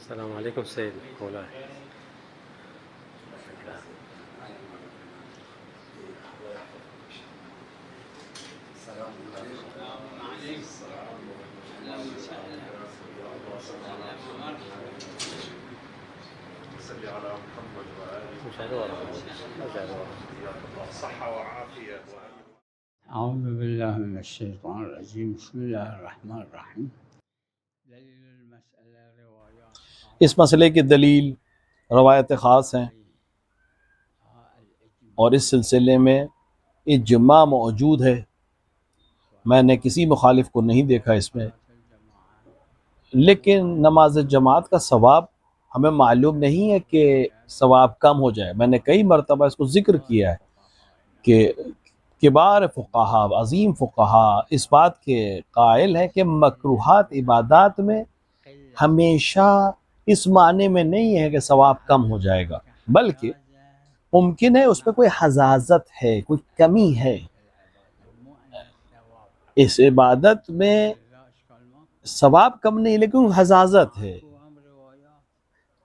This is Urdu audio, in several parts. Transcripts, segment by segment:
السلام علیکم سید مولا مشاهدة ورا صحة وعافية. اعوذ باللہ من الشیطان الرجیم بسم اللہ الرحمن الرحیم دلیل المسئلہ روایات اس مسئلے کی دلیل روایت خاص ہیں اور اس سلسلے میں اجماع موجود ہے. میں نے کسی مخالف کو نہیں دیکھا اس میں، لیکن نماز جماعت کا ثواب ہمیں معلوم نہیں ہے کہ ثواب کم ہو جائے. میں نے کئی مرتبہ اس کو ذکر کیا ہے کہ کبار فقہا، عظیم فقہا اس بات کے قائل ہیں کہ مکروہات عبادات میں ہمیشہ اس معنی میں نہیں ہے کہ ثواب کم ہو جائے گا، بلکہ ممکن ہے اس میں کوئی حزازت ہے، کوئی کمی ہے. اس عبادت میں ثواب کم نہیں لیکن حزازت ہے،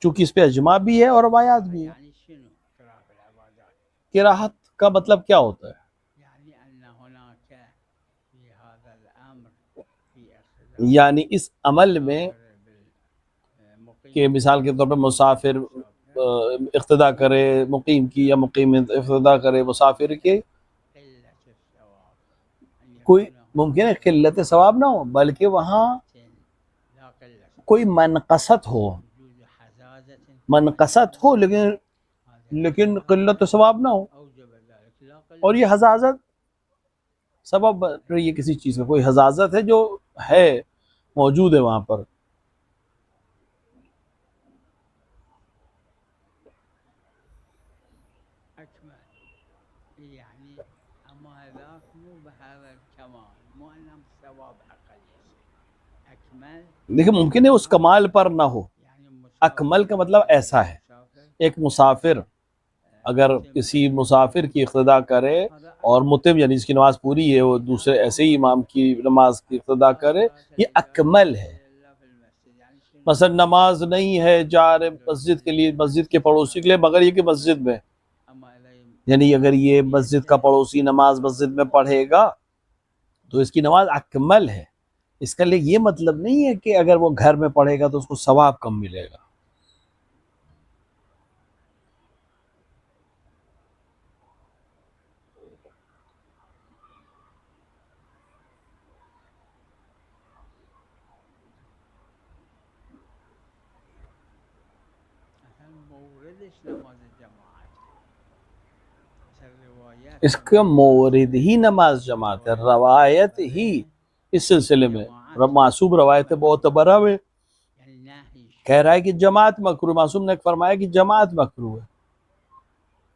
چونکہ اس پہ اجماع بھی ہے اور روایات بھی ہے. کراہت کا مطلب کیا ہوتا ہے؟ یعنی اس عمل میں کہ مثال کے طور پہ مسافر اقتدا کرے مقیم کی یا مقیم اقتدا کرے مسافر کے، کوئی ممکن ہے قلت ثواب نہ ہو بلکہ وہاں کوئی منقصت ہو لیکن قلت ثواب نہ ہو، اور یہ حزازت سبب بن رہی ہے کسی چیز کا، کوئی حزازت ہے جو ہے موجود ہے وہاں پر. دیکھیں ممکن ہے اس کمال پر نہ ہو. اکمل کا مطلب ایسا ہے، ایک مسافر اگر کسی مسافر کی اقتدا کرے اور متم یعنی اس کی نماز پوری ہے، وہ دوسرے ایسے ہی امام کی نماز کی اقتدا کرے، یہ اکمل ہے. مثلا نماز نہیں ہے جا رہے مسجد کے لیے، مسجد کے پڑوسی کے لیے، مگر یہ کہ مسجد میں، یعنی اگر یہ مسجد کا پڑوسی نماز مسجد میں پڑھے گا تو اس کی نماز اکمل ہے. اس کا لیے یہ مطلب نہیں ہے کہ اگر وہ گھر میں پڑھے گا تو اس کو ثواب کم ملے گا. اس کا مورد ہی نماز جماعت ہے، روایت ہی اس سلسلے میں معصوم روایت معتبرہ میں کہہ رہا ہے کہ جماعت مکروہ، معصوم نے فرمایا کہ جماعت مکروہ ہے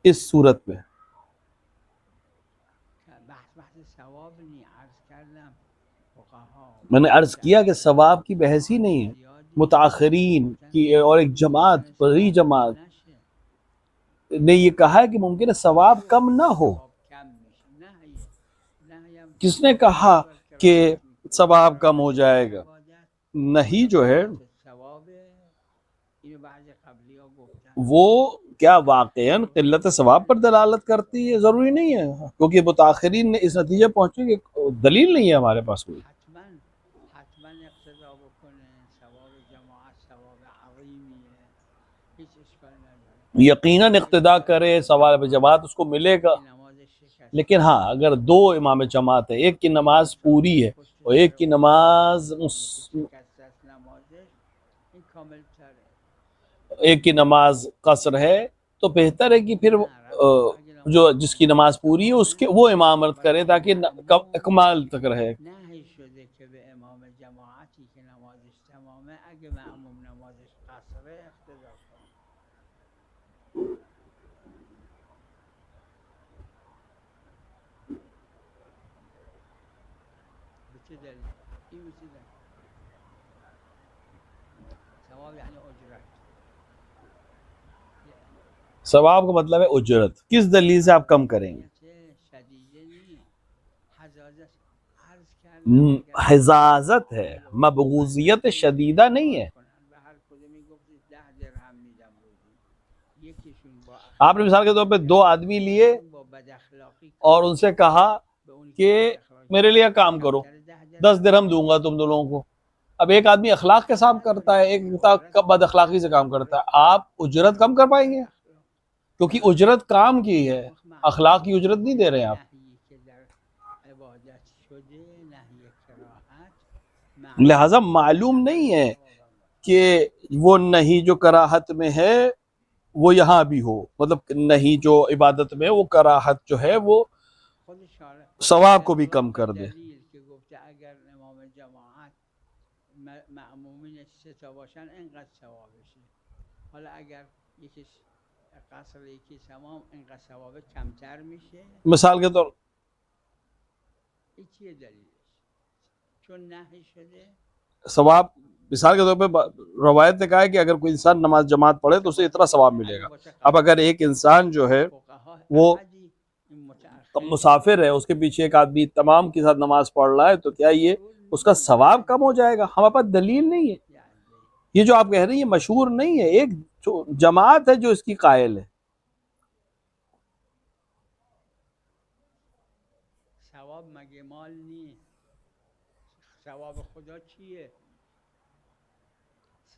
اس صورت میں. میں نے عرض کیا کہ ثواب کی بحث ہی نہیں ہے، متاخرین کی اور ایک جماعت بڑی جماعت نے یہ کہا ہے کہ ممکن ہے ثواب کم نہ ہو. کس نے کہا کہ ثواب کم ہو جائے گا؟ نہیں جو ہے وہ کیا واقعاً قلت ثواب پر دلالت کرتی ہے؟ ضروری نہیں ہے، کیونکہ متاخرین نے اس نتیجے پہنچے کہ دلیل نہیں ہے ہمارے پاس کوئی. یقیناً اقتدا کرے ثواب جماعت اس کو ملے گا، لیکن ہاں اگر دو امام جماعت ہے، ایک کی نماز پوری ہے اور ایک کی نماز قصر ہے، تو بہتر ہے کہ پھر جو جس کی نماز پوری ہے اس کے وہ امامت کرے تاکہ اکمال تک رہے. ثواب کا مطلب ہے اجرت. کس دلیل سے آپ کم کریں گے؟ حزازت ہے، مبغوضیت شدیدہ نہیں ہے. آپ نے مثال کے طور پہ 2 آدمی لیے اور ان سے کہا کہ میرے لیے کام کرو، 10 درہم دوں گا تم دونوں کو. اب ایک آدمی اخلاق کے ساتھ کرتا ہے، ایک بد اخلاقی سے کام کرتا ہے، آپ اجرت کم کر پائیں گے؟ کیونکہ اجرت کام کی ہے، اخلاق کی اجرت نہیں دے رہے آپ. لہذا معلوم نہیں ہے کہ وہ نہیں جو کراہت میں ہے وہ یہاں بھی ہو، مطلب نہیں جو عبادت میں وہ کراہت جو ہے وہ ثواب کو بھی کم کر دے. مثال کے طور ثواب، مثال کے طور پہ روایت نے کہا ہے کہ اگر کوئی انسان نماز جماعت پڑھے تو اسے اتنا ثواب ملے گا. اب اگر ایک انسان جو ہے وہ مسافر ہے، اس کے پیچھے ایک آدمی تمام کے ساتھ نماز پڑھ رہا ہے، تو کیا یہ اس کا ثواب کم ہو جائے گا؟ ہمارے پاس دلیل نہیں ہے. یہ جو آپ کہہ رہے ہیں یہ مشہور نہیں ہے، ایک جماعت ہے جو اس کی قائل ہے. ثواب مگه مال نیست؟ ثواب خدا چیه؟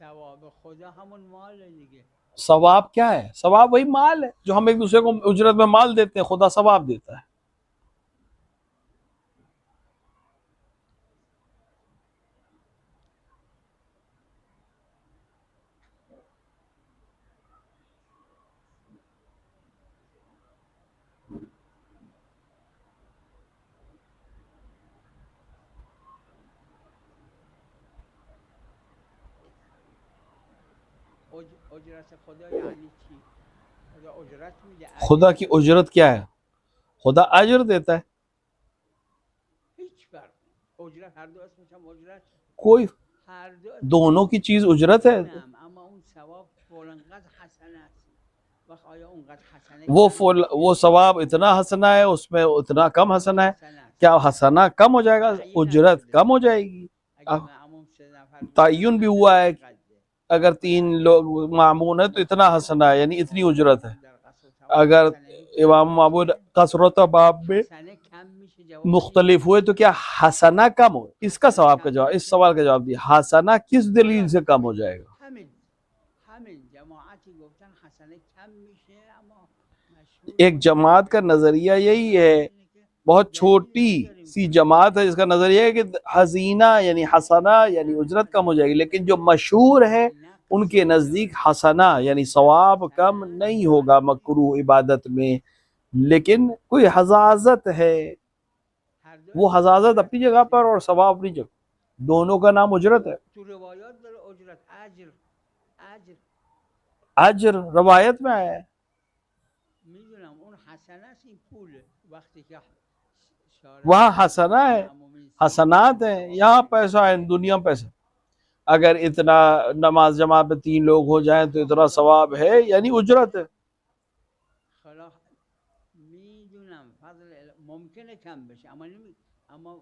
ثواب خدا همون ماله دیگه. ثواب کیا ہے؟ ثواب وہی مال ہے جو ہم ایک دوسرے کو اجرت میں مال دیتے ہیں، خدا ثواب دیتا ہے. اجرت خدا یعنی چی؟ خدا اجرت میده؟ خدا کی اجرت کیا ہے؟ خدا اجر دیتا ہے. هیچ فرق نیست. اجرت هر دو اسمش هم اجرت، کوئی هر دو دونوں کی چیز اجرت ہے. اما اون ثواب فلانقدر حسنه است. وقت آیا اونقدر حسنه وہ ثواب اتنا حسنہ ہے، اس میں اتنا کم حسنہ ہے، کیا حسنہ کم ہو جائے گا؟ اجرت کم ہو جائے گی. تعین بھی ہوا ہے اگر 3 لوگ معمون ہے تو اتنا حسنہ ہے، یعنی اتنی اجرت ہے. اگر امام معمون کثرت باب میں مختلف ہوئے تو کیا حسنہ کم ہو؟ اس کا ثواب کا جواب، اس سوال کا جواب دیا، حسنہ کس دلیل سے کم ہو جائے گا؟ همین جماعتی گفتن حسنه کم میشه، اما ایک جماعت کا نظریہ یہی ہے، بہت چھوٹی سی جماعت ہے جس کا نظریہ ہے کہ حسینہ یعنی حسنہ یعنی اجرت کم ہو جائے گی، لیکن جو مشہور ہے ان کے نزدیک حسنہ یعنی ثواب کم نہیں ہوگا مکروہ عبادت میں. لیکن کوئی حزازت ہے، وہ حزازت اپنی جگہ پر اور ثواب اپنی جگہ، دونوں کا نام اجرت ہے. تو روایات داره اجرت اجر اجر روایت میں آیا ہے. میدونم اون حسنه است، این پوله. وقتی که وہاں حسنہ ہے، حسنات ہیں، یہاں پیسہ ہے، دنیا میں پیسہ. اگر اتنا نماز جماعت میں 3 لوگ ہو جائیں تو اتنا ثواب ہے، یعنی اجرت ہے. خلاص میدونم فضل ممکنه کم بشه، اما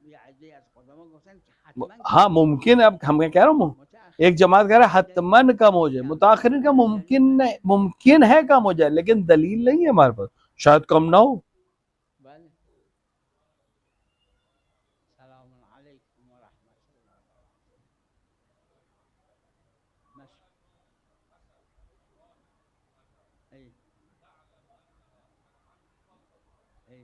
یه عده از قدما گفتن که حتما ہاں ممکن ہے. اب ہم کہہ رہا ہوں ایک جماعت کہہ رہا ہے حتماً کم ہو جائے، متاخرین کا ممکن ہے کم ہو جائے، لیکن دلیل نہیں ہے ہمارے پاس، شاید کم نہ ہو. بله. سلام علیکم و رحمت الله. ای ای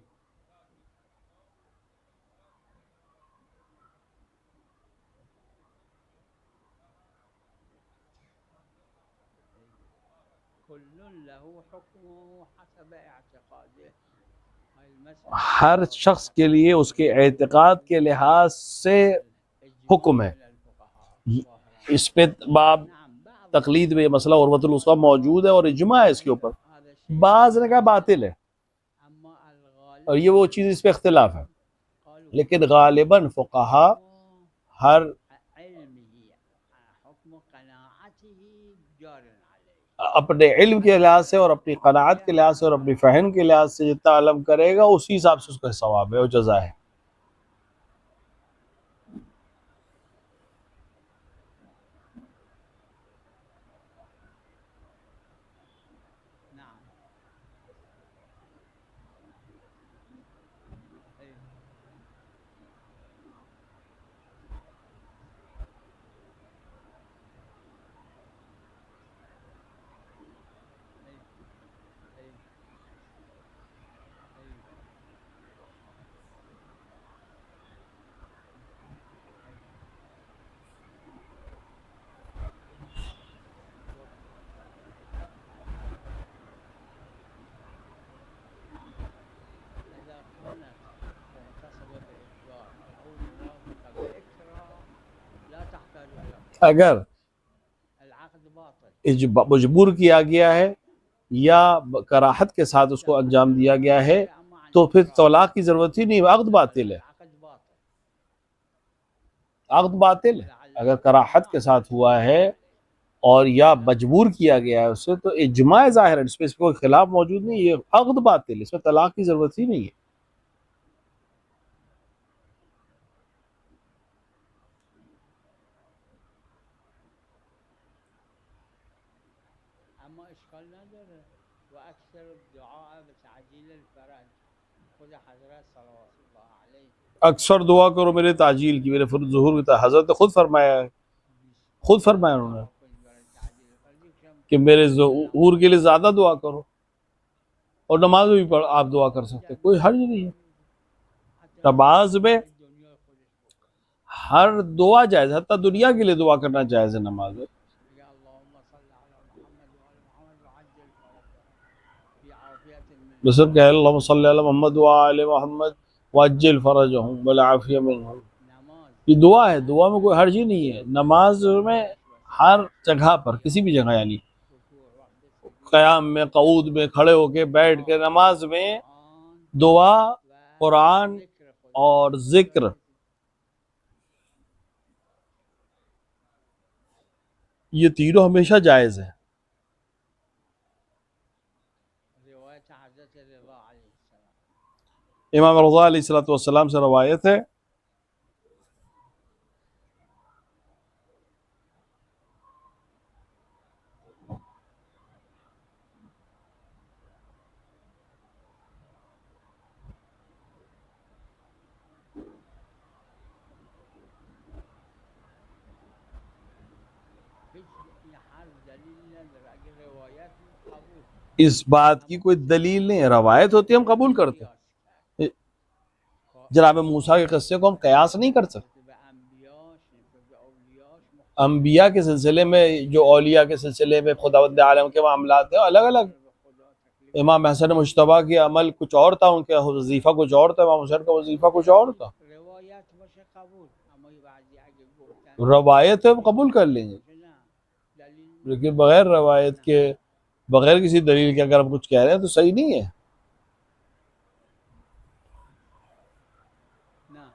کل له حکم حسب اعتقاده. ہر شخص کے لیے اس کے اعتقاد کے لحاظ سے حکم ہے. اس پہ باب تقلید میں یہ مسئلہ عروۃ الوثقی موجود ہے اور اجماع ہے اس کے اوپر. بعض نے کہا باطل ہے اور یہ وہ چیز اس پہ اختلاف ہے، لیکن غالباً فقہا ہر اپنے علم کے لحاظ سے اور اپنی قناعت کے لحاظ سے اور اپنی فہم کے لحاظ سے جتنا علم کرے گا اسی حساب سے اس کا ثواب ہے اور جزا ہے. نعم اگر العقد باطل مجبور کیا گیا ہے یا کراہت کے ساتھ اس کو انجام دیا گیا ہے تو پھر طلاق کی ضرورت ہی نہیں، عقد باطل ہے، العقد باطل عقد باطل ہے۔ اگر کراہت کے ساتھ ہوا ہے اور یا مجبور کیا گیا ہے اسے تو اجماع ظاہر ہے، اس پہ کوئی خلاف موجود نہیں، یہ عقد باطل ہے، اس میں طلاق کی ضرورت ہی نہیں ہے۔ اما اشکال نداره و اکثر الدعاء بتعجیل الفرج خود حضرت صلوات الله علیه اکثر دعا کرو میرے تعجیل کی، میرے ظہور کی، حضرت نے خود فرمایا ہے، خود فرمایا انہوں نے برای تعجیل الفرج کہ میرے ظہور کے لیے زیادہ دعا کرو، اور نماز میں بھی پڑھ آپ دعا کر سکتے، کوئی حرج نہیں ہے۔ نماز میں دنیا خودش ہر دعا جائز ہے، حتیٰ دنیا کے لیے دعا کرنا جائز ہے نماز میں۔ یا اللهم صل علی محمد و آل محمد وعجل فرجهم فی عافیت من بس کہ اللہم صلی علی محمد وآل محمد وعجل فرجہم بالعافیہ منہم، نماز یہ دعا ہے، دعا میں کوئی حرج ہی نہیں ہے۔ نماز میں ہر جگہ پر، کسی بھی جگہ، یعنی رکوع وقت قیام میں، قعود میں، کھڑے ہو کے، بیٹھ کے، نماز میں قرآن دعا، و قرآن ذکر خدا اور ذکر یہ تینوں ہمیشہ جائز ہے۔ روایت حضرت رضا علیہ السلام امام رضا علیہ السلام سے روایت ہے هیچ هر دلیل نداره اگه روایت قبول اس بات کی کوئی دلیل نہیں ہے، روایت ہوتی ہے ہم قبول کرتے ہیں۔ قیاس جناب موسیٰ کے قصے کو ہم قیاس نہیں کر سکتے۔ به انبیاش نسبت به اولیاش انبیاء کے سلسلے میں، جو اولیاء کے سلسلے میں خداوند عالم کے معاملات ہیں الگ الگ۔ به خدا تکلیف امام حسن مجتبیٰ کے عمل کچھ اور تھا، ان کا وظیفہ کچھ اور تھا، امام حسین کا وظیفہ کچھ اور تھا۔ روایت باشه قبول اما یه بعضی اگه گفتن روایت ہے ہم قبول کر لیں گے، نه دلیل لیکن بغیر روایت کے، بغیر کسی دلیل کے اگر ہم کچھ کہہ رہے ہیں تو صحیح نہیں ہے۔ نه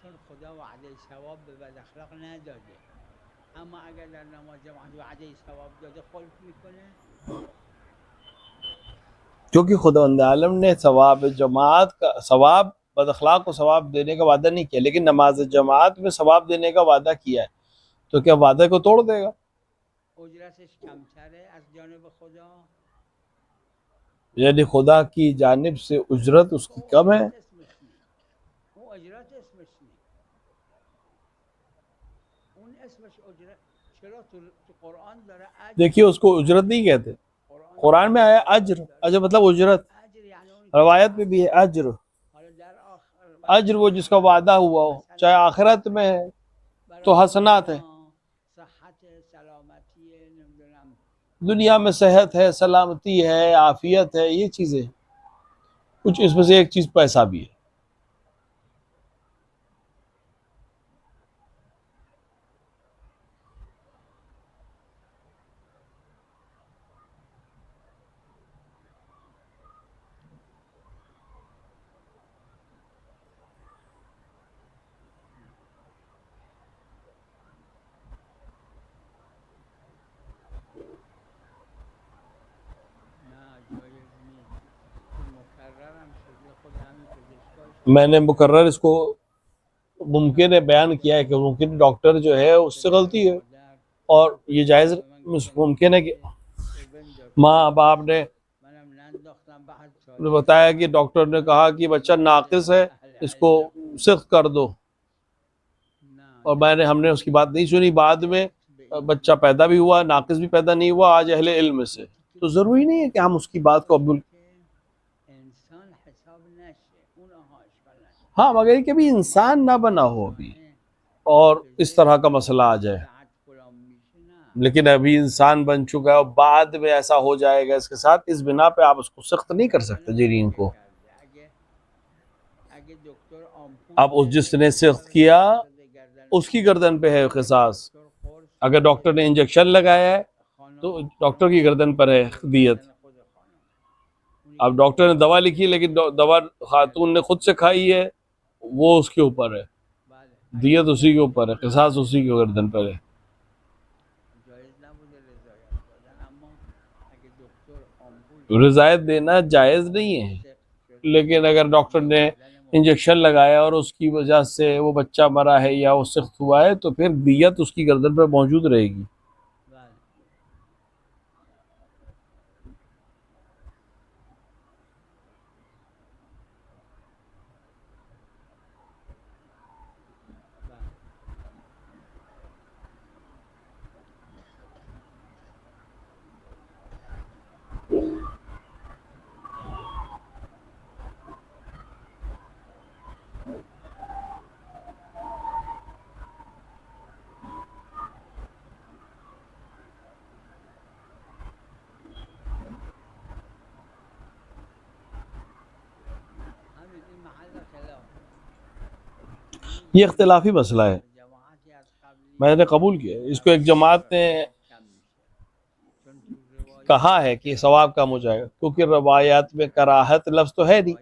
چون خدا وعده ثواب به بد اخلاق نداده اما اگر در نماز جماعت وعده ثواب داده خلف میکنه کیونکہ خداوند عالم نے ثواب جماعت کا، ثواب بد اخلاق کو ثواب دینے کا وعدہ نہیں کیا، لیکن نماز جماعت میں ثواب دینے کا وعدہ کیا ہے، تو کیا وعدے کو توڑ دے گا؟ اجرتش کمتره از جانب خدا یعنی خدا کی جانب سے اجرت اس کی کم ہے؟ اون اجرت اسمش نی اون اسمش اجرت چرا تو قرآن داره اجر دیکھیے اس کو اجرت نہیں کہتے، قرآن میں آیا اجر، اجر مطلب اجرت، اجر یعنی اون روایت میں بھی ہے اجر، حالا در آخر اجر وہ جس کا وعدہ ہوا ہو، چاہے آخرت میں ہے تو حسنات ہے، صحت سلامتی نمیدونم دنیا میں صحت ہے، سلامتی ہے، عافیت ہے، یہ چیزیں کچھ، اس میں سے ایک چیز پیسہ بھی ہے۔ نه جایز نیست چون مکررم شده خود همین پزشکاش میں نے مقرر اس کو ممکن ہے بیان کیا ہے کہ ممکن ڈاکٹر جو ہے اس سے غلطی ہے، اور یہ جائز ممکن ہے کہ ماں باپ نے منم ننداختم بعد نے بتایا کہ ڈاکٹر نے کہا کہ بچہ ناقص ہے، اس کو سخت کر دو، اور ہم نے اس کی بات نہیں سنی، بعد میں بچہ پیدا بھی ہوا، ناقص بھی پیدا نہیں ہوا، آج اہل علم سے، تو ضروری نہیں ہے کہ ہم اس کی بات کو قبول، انسان حساب نشه اونها اشکال نشه ہاں مگر کہ بھی انسان نہ بنا ہو ابھی اور اس طرح کا مسئلہ آ جائے، ساعت فلان میشه نه لیکن ابھی انسان بن چکا ہے اور بعد میں ایسا ہو جائے گا، اس کے ساتھ اس بنا پہ آپ اس کو سخت نہیں کر سکتے جنین کو۔ اگه دکتر اب اس جس نے سخت کیا اس کی گردن پہ ہے قصاص. اگر ڈاکٹر نے انجیکشن لگایا ہے تو ڈاکٹر کی گردن پر ہے دیت. اب ڈاکٹر نے دوا لکھی لیکن دوا خاتون نے خود سے کھائی ہے، وہ اس کے اوپر ہے، دیت اسی کے اوپر ہے، قصاص اسی کے گردن پر ہے. رضایت دینا جائز نہیں ہے، لیکن اگر ڈاکٹر نے انجیکشن لگایا اور اس کی وجہ سے وہ بچہ مرا ہے یا وہ سخت ہوا ہے تو پھر دیت اس کی گردن پر موجود رہے گی. یہ اختلافی مسئلہ ہے، میں نے قبول کیا. اس کو ایک جماعت نے کہا ہے کہ ثواب کم ہو جائے گا، کیونکہ روایات میں کراہت لفظ تو ہے نہیں،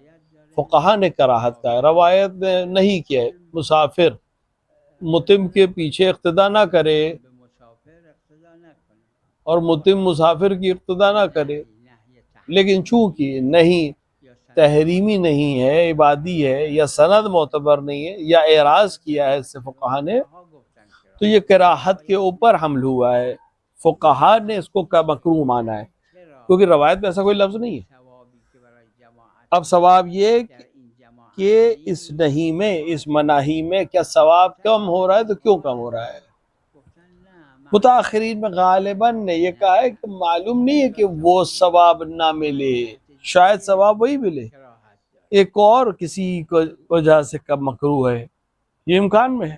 فقہا نے کراہت کا ہے، روایت نے نہیں کیا ہے. مسافر متم کے پیچھے اقتدا نہ کرے اور متم مسافر کی اقتدا نہ کرے، لیکن چونکہ نہیں تحریمی نہیں ہے، عبادی ہے، یا سند معتبر نہیں ہے، یا اعراض کیا ہے اس سے فقہا نے، تو یہ کراہت کے اوپر حمل ہوا ہے. فقہا نے اس کو مکروہ مانا ہے کیونکہ روایت میں ایسا کوئی لفظ نہیں ہے. اب ثواب یہ کہ اس نہیں میں، اس مناہی میں کیا ثواب کم ہو رہا ہے تو کیوں کم ہو رہا ہے. متاخرین میں غالباً نے یہ کہا ہے کہ معلوم نہیں ہے کہ وہ ثواب نہ ملے، شاید ثواب وہی ملے، ایک اور کسی وجہ سے کم مکروہ ہے، یہ امکان میں ہے.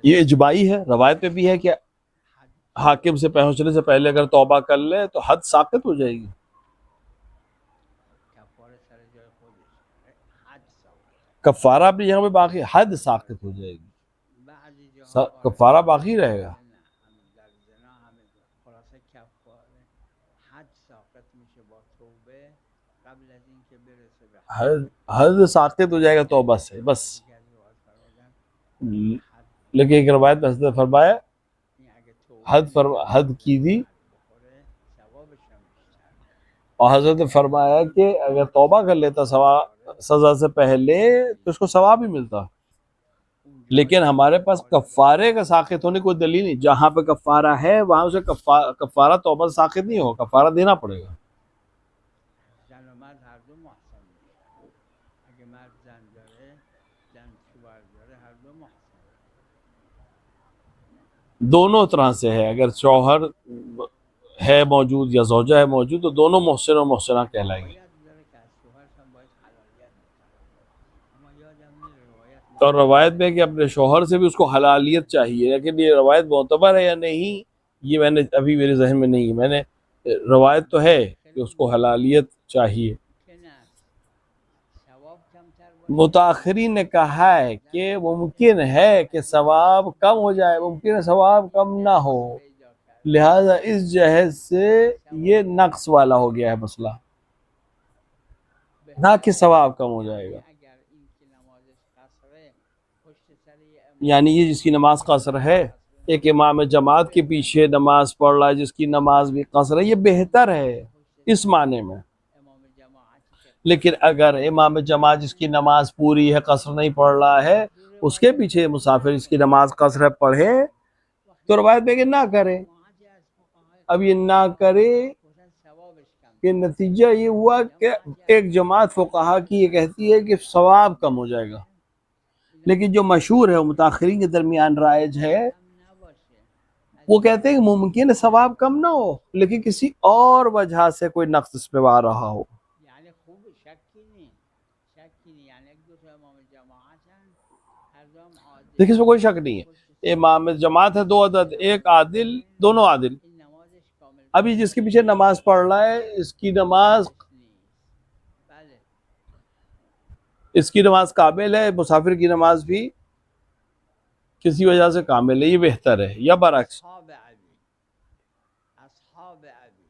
یہ اجماعی ہے، روایت میں بھی ہے کہ حاکم سے پہنچنے سے پہلے اگر توبہ کر لے تو حد ساقط ہو جائے گی. کفارہ اپنی جگہ پہ باقی، حد ساقط ہو جائے گی، کفارہ باقی رہے گا. حد ساقط ہو جائے گا توبہ سے بس. لیکن ایک روایت میں حضرت نے فرمایا حد کی تھی، اور حضرت نے فرمایا کہ اگر توبہ کر لیتا سزا سے پہلے تو اس کو ثواب ہی ملتا. لیکن ہمارے پاس کفارے کا ساقط ہونے کوئی دلیل نہیں. جہاں پہ کفارہ ہے وہاں اسے کفارہ توبہ سے ساقط نہیں ہوگا، کفارہ دینا پڑے گا. دونوں طرح سے ہے، اگر شوہر ہے موجود یا زوجہ ہے موجود تو دونوں محسن و محسنہ کہلائیں گے. اور روایت میں کہ اپنے شوہر سے بھی اس کو حلالیت چاہیے، لیکن یہ روایت معتبر ہے یا نہیں یہ میں نے ابھی میرے ذہن میں نہیں ہے. میں نے روایت تو ہے کہ اس کو حلالیت چاہیے. متاخرین نے کہا ہے کہ ممکن ہے کہ ثواب کم ہو جائے، ممکن ہے ثواب کم نہ ہو، لہذا اس جہد سے یہ نقص والا ہو گیا ہے مسئلہ، نہ کہ ثواب کم ہو جائے گا. یعنی یہ جس کی نماز قصر ہے، ایک امام جماعت کے پیچھے نماز پڑھ رہا ہے جس کی نماز بھی قصر ہے، یہ بہتر ہے اس معنی میں. لیکن اگر امام جماعت جس کی نماز پوری ہے قصر نہیں پڑھ رہا ہے، اس کے پیچھے مسافر جس کی نماز قصر ہے پڑھے تو روایت میں کہ نہ کرے. اب یہ نہ کرے کہ نتیجہ یہ ہوا کہ ایک جماعت فقہا کی یہ کہتی ہے کہ ثواب کم ہو جائے گا، لیکن جو مشہور ہے متاخرین کے درمیان رائج ہے وہ کہتے ہیں کہ ممکن ہے ثواب کم نہ ہو لیکن کسی اور وجہ سے کوئی نقص اس پہ آ رہا ہو. دیکھیں اس میں کوئی شک نہیں ہے، امام جماعت ہے 2 عدد، ایک عادل، دونوں عادل. این نمازش کامل ابھی جس کے پیچھے نماز پڑھ رہا ہے اس کی نماز بله اس کی نماز کامل ہے، مسافر کی نماز بھی کسی وجہ سے کامل ہے، یہ بہتر ہے. یا برعکس اصحاب علی اصحاب علی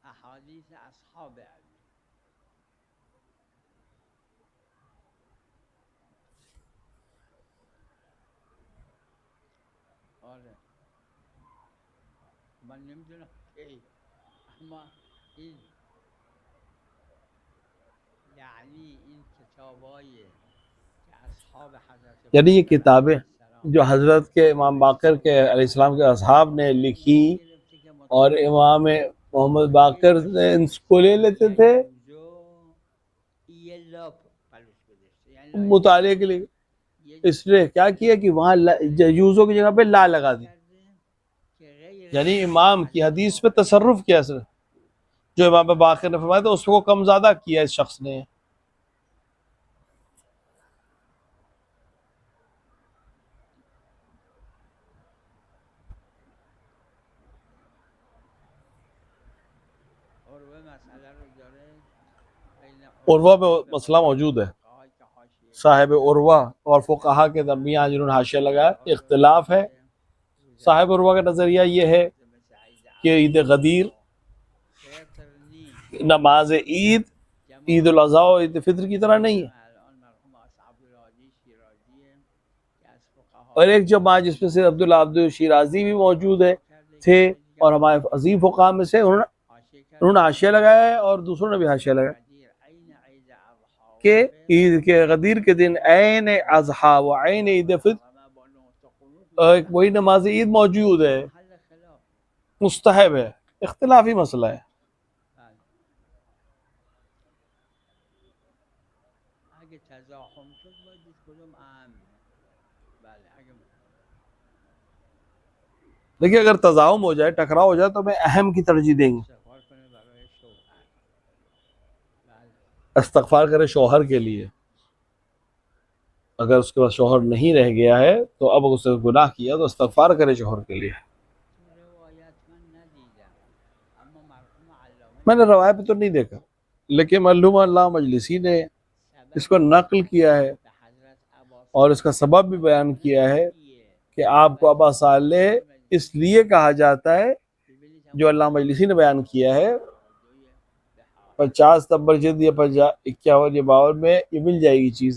احادیث اصحاب علی آره من نمیدونم کی اما این یعنی این کتابای که اصحاب حضرت یعنی یہ باقر کتابیں علیه السلام جو حضرت کے امام باقر کے علیہ السلام کے اصحاب نے لکھی گرفته که اور مطالعه امام محمد باقر نے ان کو لے لیتے تھے یجوزو یه لاپ پلوش گذاشته یعنی مطالعے کے لیے. اس لیے کیا کیا کہ وہاں یوزوں کی جگہ پہ لا لگا دی، یعنی امام کی حدیث پہ تصرف کیا سر جو امام باقر نے فرمایا تھا اس کو کم زیادہ کیا اس شخص نے. عروه مسئله رو داره بین عروہ میں مسئلہ موجود ہے، فقهای که حاشیه صاحب عروہ اور فقہا کے درمیان جنہوں نے حاشیہ لگایا اختلاف ہے. صاحب عروہ کا نظریہ یہ ہے کہ عید غدیر فطر نیست نماز عید عید الاضحیٰ اور عید فطر کی طرح نہیں ہے. الان مرحوم اصحاب الحادی شیرازیه که از فقها اور ایک جماعت جس میں سے عبداللہ عبد شیرازی بھی موجود ہے تھے اور ہمارے عظیم فقہا میں سے انہوں نے حاشیہ لگایا ہے اور دوسروں نے بھی حاشیہ لگایا عین عید اضحی کہ عید کے غدیر کے دن عین اضحیٰ و عین عید فطر ایک وہی نماز عید موجود ہے، محل خلاف مستحب ہے، اختلافی مسئلہ ہے. بله اگه تزاحم شد باید دید کدوم اهم بله اگه دیکھیے اگر تضاہم ہو جائے، ٹکراؤ ہو جائے تو میں اہم کی ترجیح دیں گے. استغفار کنه برای شوهر بله استغفار کرے شوہر کے لیے، اگر اس کے پاس شوہر نہیں رہ گیا ہے تو اب اس نے گناہ کیا تو استغفار کرے شوہر کے لیے. تو روایت من ندیدم اما مرحوم علامه میں نے روایت پہ تو نہیں دیکھا لیکن معلوم اللہ مجلسی نے اس کو نقل کیا ہے به حضرت عباس اور اس کا سبب بھی بیان کیا ہے کہ آپ کو ابا صالح اس لیے کہا جاتا ہے جو اللہ مجلسی نے بیان کیا ہے. 50 نمبر جلد یا 51 یا 52 میں یہ مل جائے گی چیز.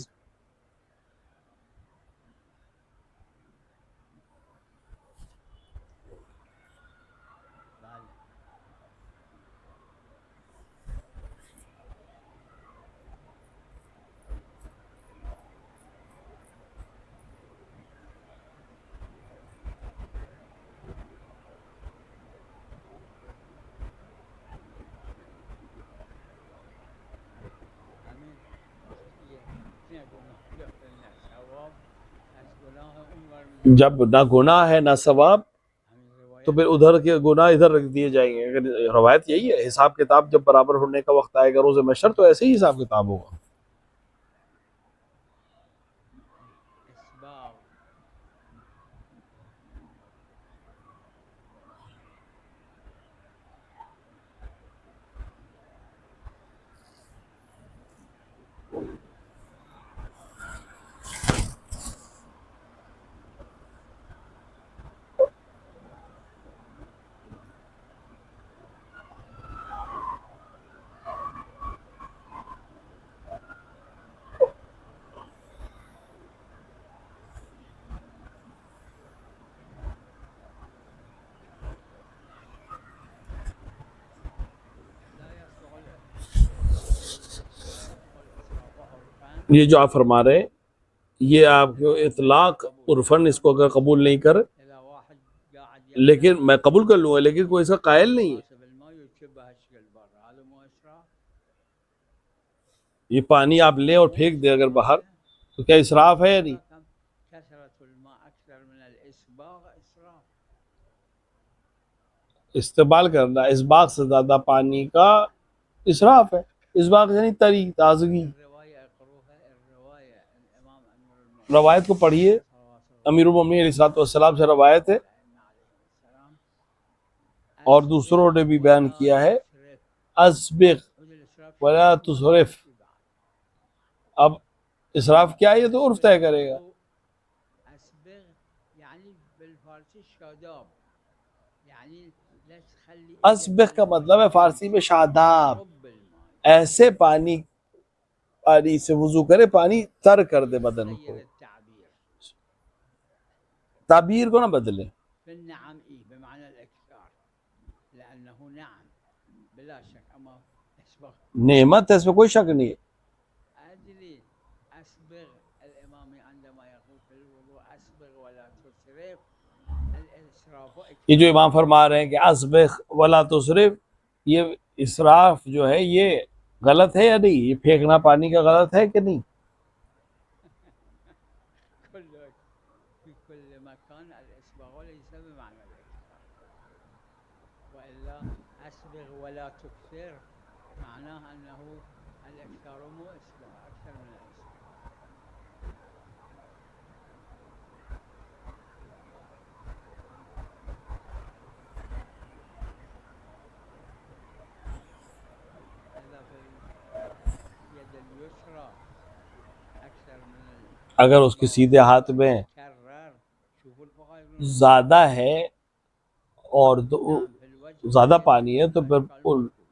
بله همین یه گناه داره نه ثواب از گناه اونور میگیره جب نہ گناہ ہے نہ ثواب همین روایت تو پھر ادھر کے گناہ ادھر رکھ دیے جائیں گے. اگر روایت یہی ہے حساب کتاب جب برابر ہونے کا وقت آئے گا روز محشر تو ایسے ہی حساب کتاب ہوگا. اسباغ لا يصلح الاسراف عرفا یہ جو آپ فرما رہے ہیں یہ آپ کو اطلاق عرفاً اس کو اگر قبول نہیں کر اذا واحد قاعد لیکن میں قبول کر لوں گا لیکن کوئی اس کا قائل نہیں ہے. يحسب الماء يشبهش البر هذا مو اسراف یہ پانی آپ لیں اور پھینک دیں اگر باہر تو کیا اسراف ہے یا نہیں؟ كثرة الماء اكثر من الاسباغ اسراف استعمال کرنا اسباغ سے زیادہ پانی کا اسراف ہے. اسباغ یعنی تری تازگی. الرواية اقروها روایت کو پڑھیے، امیر المومنین علیہ الصلوۃ والسلام سے روایت ہے اور دوسروں نے بھی بیان کیا ہے، اسبغ ولا تسرف. اب اسراف کیا ہے یہ تو عرف طے کرے گا. اسبغ کا مطلب ہے فارسی میں شاداب، ایسے پانی سے وضو کرے، پانی تر کر دے بدن کو، تعبیر کو نہ بدلے. بالنعم بمعنى الإكثار لأنه نعم بلا شك أما أسبغ نعمت ہے، اس میں کوئی شک نہیں ہے. أدري أسبغ الإمام عندما يقول في الوضوء أسبغ ولا تسرف الإسراف یہ جو امام فرما رہے ہیں کہ اسبغ ولا تسرف، یہ اسراف جو ہے یہ غلط ہے یا نہیں؟ یہ پھینکنا پانی کا غلط ہے کہ نہیں؟ في كل مكان الإسباغ ليس بمعنى الإكثار وإلا أسبغ ولا تكثر معناه أنه الإكثار مو إسباغ أكثر من الإسباغ. هذا في اليد اليسرى أكثر من اگر اس کے سیدھے ہاتھ میں الكرر. شوفوا الفقهاء يقولون زیادہ ہے اور زیادہ پانی ہے تو پھر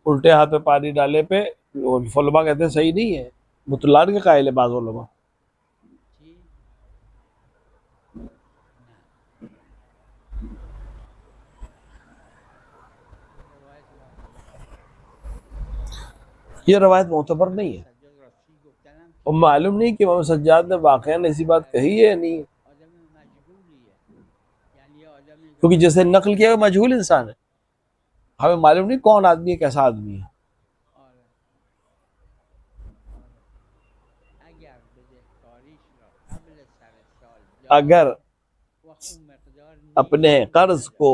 الٹے ہاتھ پہ پانی ڈالے پہ علماء کہتے ہیں صحیح نہیں ہے، بطلان کے قائل ہے بعض علماء. یہ روایت معتبر نہیں ہے اور معلوم نہیں کہ امام سجاد نے واقعاً ایسی بات کہی ہے یا نہیں، کیونکہ جیسے نقل کیا وہ مجہول انسان ہے، ہمیں معلوم نہیں کون آدمی ہے، کیسا آدمی ہے. اگر اپنے قرض کو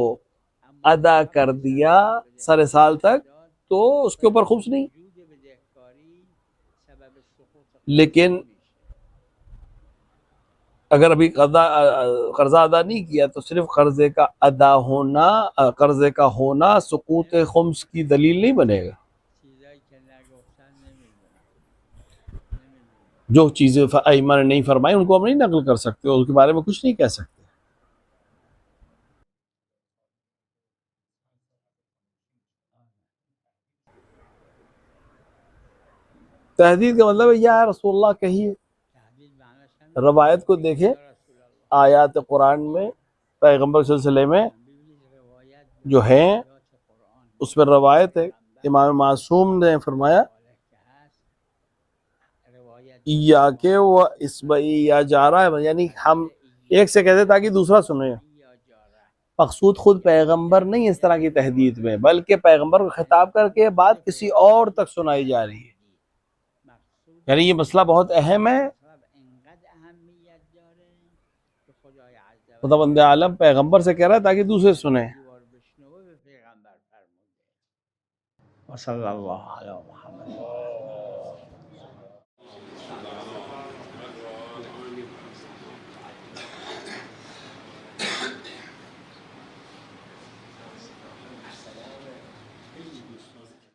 ادا کر دیا سر سال تک تو اس کے اوپر خوبص نہیں، لیکن اگر ابھی قرضہ ادا نہیں کیا تو صرف قرضے کا ادا ہونا، قرضے کا ہونا سقوط خمس کی دلیل نہیں بنے گا. جو چیزیں ائمہ نے نہیں فرمائی ان کو ہم نہیں نقل کر سکتے، اس کے بارے میں کچھ نہیں کہہ سکتے. تحدید کا مطلب ہے یا رسول اللہ کہیے. روایت کو دیکھیں، آیات قرآن میں پیغمبر سلسلے میں جو ہیں اس میں روایت ہے، امام معصوم نے فرمایا یا کہ وہ اسبعی یا جا رہا ہے، یعنی ہم ایک سے کہتے تاکہ دوسرا سنے. مقصود خود پیغمبر نہیں اس طرح کی تحدید میں، بلکہ پیغمبر کو خطاب کر کے بات کسی اور تک سنائی جا رہی ہے. یعنی یہ مسئلہ بہت اہم ہے، خداوند عالم پیغمبر سے کہہ رہا ہے تاکہ دوسرے سنیں. وصلی اللہ علیہ محمد.